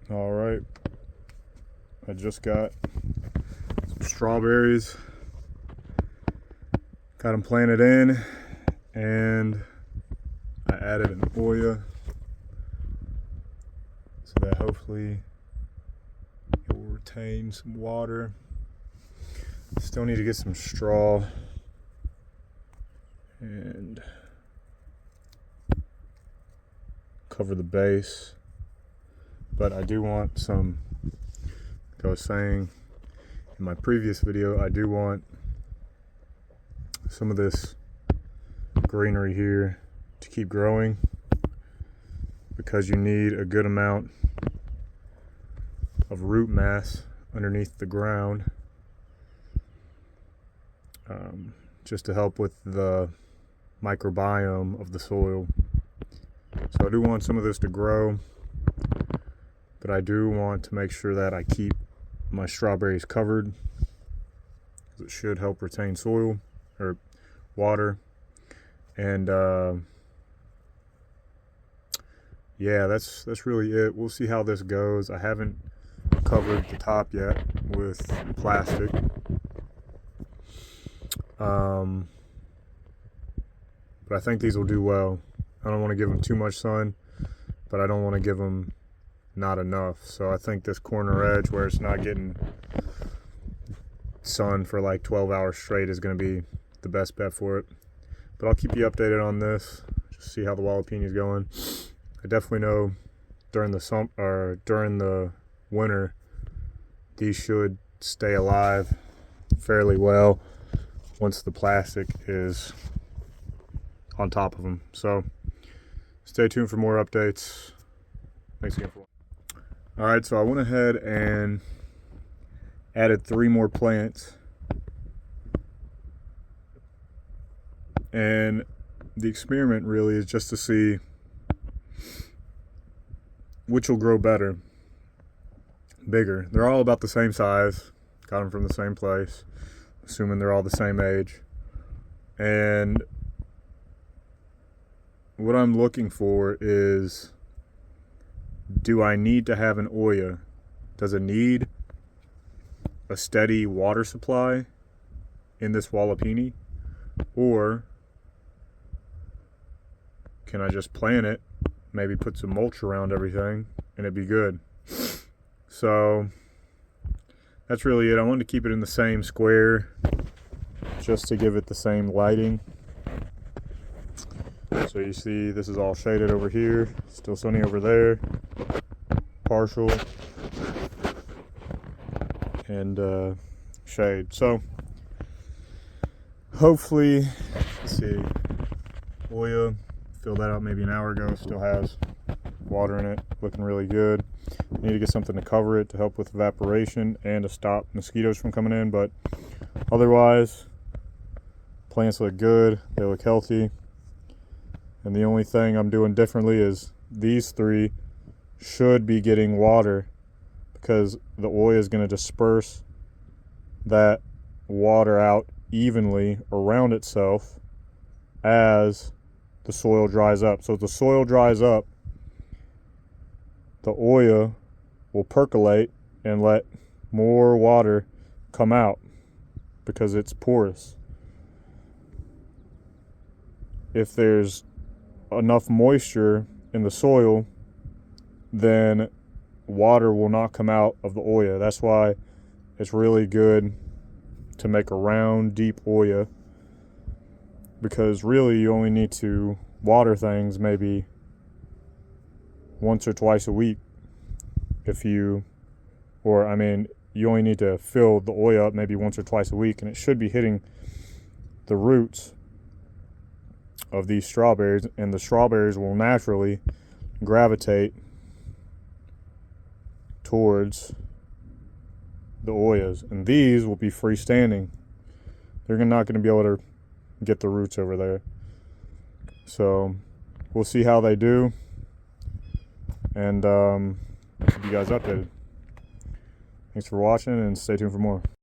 All right, I just got some strawberries, got them planted in, and I added an Oya so that hopefully it will retain some water. Still need to get some straw and cover the base, but I do want some, like I was saying in my previous video, I do want some of this greenery here to keep growing, because you need a good amount of root mass underneath the ground, just to help with the microbiome of the soil. So I do want some of this to grow, but I do want to make sure that I keep my strawberries covered, because it should help retain soil or water. And yeah, that's really it. We'll see how this goes. I haven't covered the top yet with plastic. But I think these will do well. I don't want to give them too much sun, but I don't want to give them not enough. So I think this corner edge where it's not getting sun for like 12 hours straight is going to be the best bet for it. But I'll keep you updated on this, just see how the jalapeno is going. I definitely know during the winter, these should stay alive fairly well once the plastic is on top of them. So stay tuned for more updates. Thanks again for watching. All right, so I went ahead and added 3 more plants, and the experiment really is just to see which will grow better, bigger. They're all about the same size, got them from the same place, assuming they're all the same age. And what I'm looking for is, do I need to have an Oya? Does it need a steady water supply in this jalapeno? Or can I just plant it, maybe put some mulch around everything, and it'd be good? So that's really it. I wanted to keep it in the same square just to give it the same lighting. So you see this is all shaded over here, still sunny over there, partial, and shade. So hopefully, let's see, Oya, filled that out maybe an hour ago, still has water in it, looking really good. Need to get something to cover it to help with evaporation and to stop mosquitoes from coming in, but otherwise plants look good, they look healthy. And the only thing I'm doing differently is these 3 should be getting water, because the Oya is going to disperse that water out evenly around itself as the soil dries up. So if the soil dries up, the Oya will percolate and let more water come out because it's porous. If there's enough moisture in the soil, then water will not come out of the Oya. That's why it's really good to make a round, deep Oya, because really you only need to water things maybe once or twice a week. You only need to fill the Oya up maybe once or twice a week, and it should be hitting the roots of these strawberries, and the strawberries will naturally gravitate towards the Oyas, and these will be freestanding. They're not going to be able to get the roots over there. So we'll see how they do, and I'll keep you guys updated. Thanks for watching, and stay tuned for more.